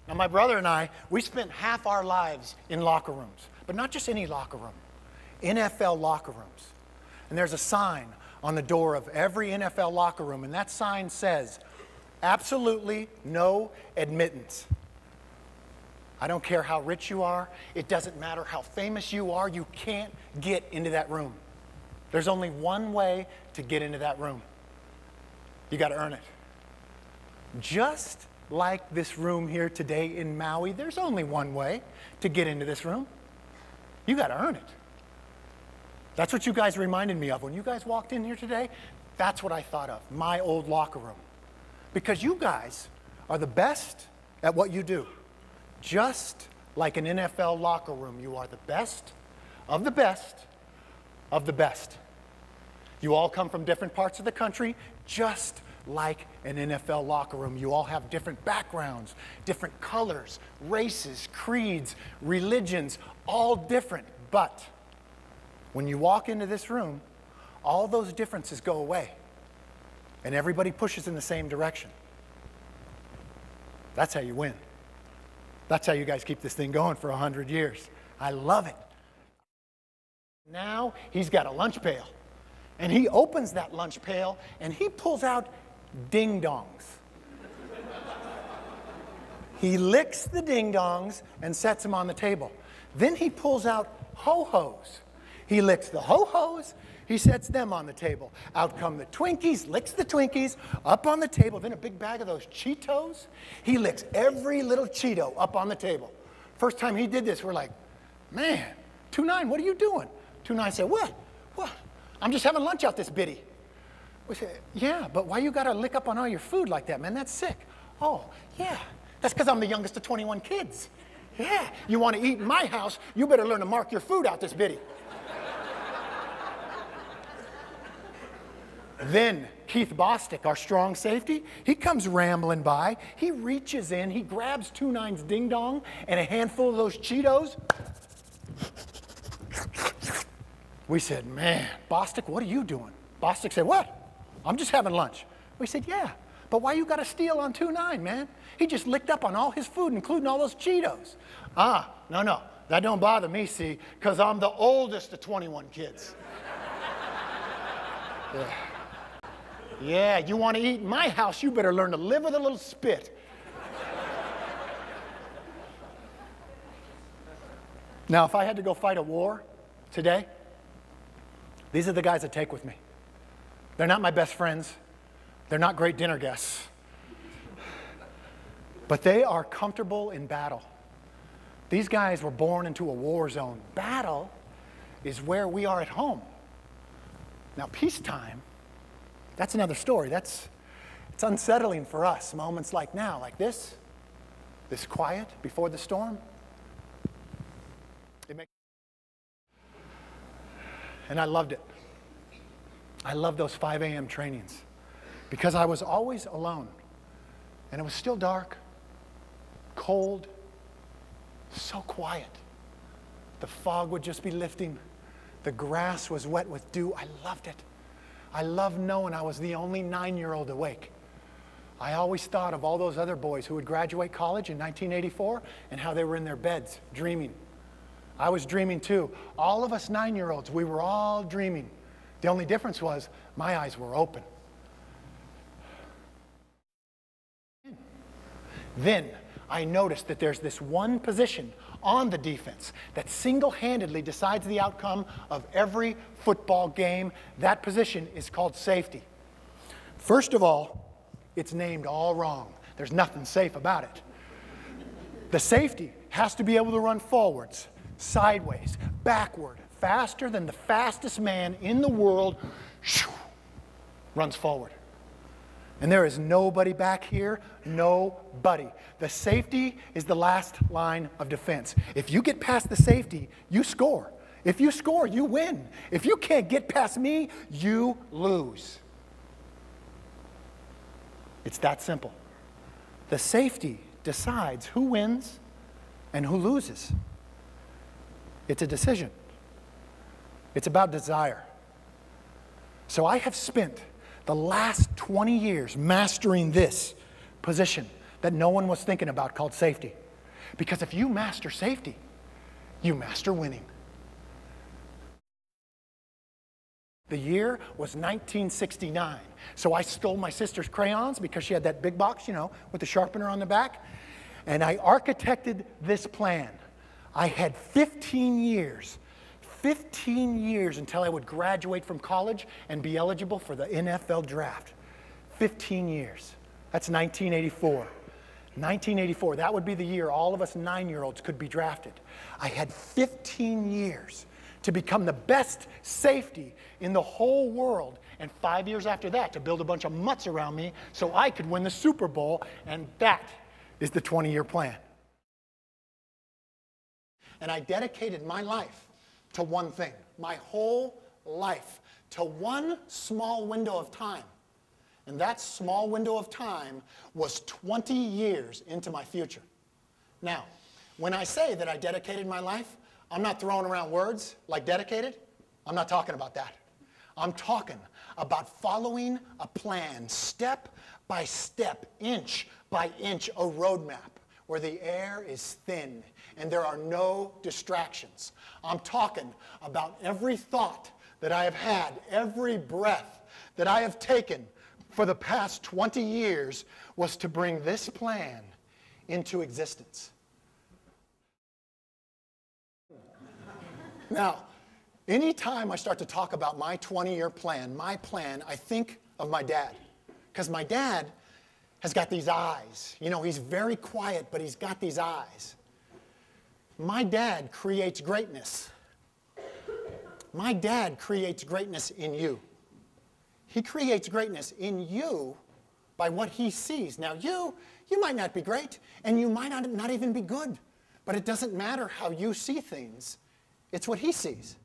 Now, my brother and I, we spent half our lives in locker rooms, but not just any locker room, NFL locker rooms. And there's a sign on the door of every NFL locker room, and that sign says, absolutely no admittance. I don't care how rich you are. It doesn't matter how famous you are. You can't get into that room. There's only one way to get into that room. You got to earn it. Just like this room here today in Maui, there's only one way to get into this room. You got to earn it. That's what you guys reminded me of. When you guys walked in here today, that's what I thought of, my old locker room. Because you guys are the best at what you do. Just like an NFL locker room, you are the best of the best of the best. You all come from different parts of the country, just like an NFL locker room. You all have different backgrounds, different colors, races, creeds, religions, all different. But when you walk into this room, all those differences go away, and everybody pushes in the same direction. That's how you win. That's how you guys keep this thing going for 100 years. I love it. Now he's got a lunch pail, and he opens that lunch pail, and he pulls out ding-dongs. He licks the ding-dongs and sets them on the table. Then he pulls out ho-hos. He licks the ho-hos, he sets them on the table. Out come the Twinkies, licks the Twinkies, up on the table. Then a big bag of those Cheetos. He licks every little Cheeto up on the table. First time he did this, we're like, man, 2-9, what are you doing? 2-9 said, what? What? I'm just having lunch out this bitty. We said, yeah, but why you gotta lick up on all your food like that, man? That's sick. Oh, yeah, that's because I'm the youngest of 21 kids. Yeah, you want to eat in my house, you better learn to mark your food out this bitty. Then Keith Bostic, our strong safety, he comes rambling by. He reaches in, he grabs 2-9's ding-dong and a handful of those Cheetos. We said, man, Bostic, what are you doing? Bostic said, what? I'm just having lunch. We said, yeah, but why you got to steal on 2-9, man? He just licked up on all his food, including all those Cheetos. No, that don't bother me, see, because I'm the oldest of 21 kids. Yeah. Yeah, you want to eat in my house, you better learn to live with a little spit. Now, if I had to go fight a war today, these are the guys I take with me. They're not my best friends. They're not great dinner guests. But they are comfortable in battle. These guys were born into a war zone. Battle is where we are at home. Now, peacetime, that's another story. It's unsettling for us, moments like now, like this quiet before the storm. And I loved it. I loved those 5 a.m. trainings because I was always alone. And it was still dark, cold, so quiet. The fog would just be lifting. The grass was wet with dew. I loved it. I loved knowing I was the only 9-year-old awake. I always thought of all those other boys who would graduate college in 1984 and how they were in their beds dreaming. I was dreaming too. All of us 9-year-olds, we were all dreaming. The only difference was my eyes were open. Then I noticed that there's this one position on the defense that single-handedly decides the outcome of every football game. That position is called safety. First of all, it's named all wrong. There's nothing safe about it. The safety has to be able to run forwards, sideways, backward, faster than the fastest man in the world runs forward. And there is nobody back here, nobody. The safety is the last line of defense. If you get past the safety, you score. If you score, you win. If you can't get past me, you lose. It's that simple. The safety decides who wins and who loses. It's a decision. It's about desire. So I have spent the last 20 years mastering this position that no one was thinking about called safety. Because if you master safety, you master winning. The year was 1969. So I stole my sister's crayons because she had that big box, with the sharpener on the back. And I architected this plan. I had 15 years until I would graduate from college and be eligible for the NFL draft. 15 years. That's 1984. 1984, that would be the year all of us 9-year-olds could be drafted. I had 15 years to become the best safety in the whole world, and 5 years after that to build a bunch of mutts around me so I could win the Super Bowl, and that is the 20-year plan. And I dedicated my life to one thing, my whole life, to one small window of time. And that small window of time was 20 years into my future. Now, when I say that I dedicated my life, I'm not throwing around words like dedicated. I'm not talking about that. I'm talking about following a plan, step by step, inch by inch, a roadmap where the air is thin and there are no distractions. I'm talking about every thought that I have had, every breath that I have taken for the past 20 years was to bring this plan into existence. Now, anytime I start to talk about my 20-year plan, I think of my dad. Because my dad has got these eyes. He's very quiet, but he's got these eyes. My dad creates greatness. My dad creates greatness in you. He creates greatness in you by what he sees. Now, you might not be great, and you might not even be good, but it doesn't matter how you see things. It's what he sees.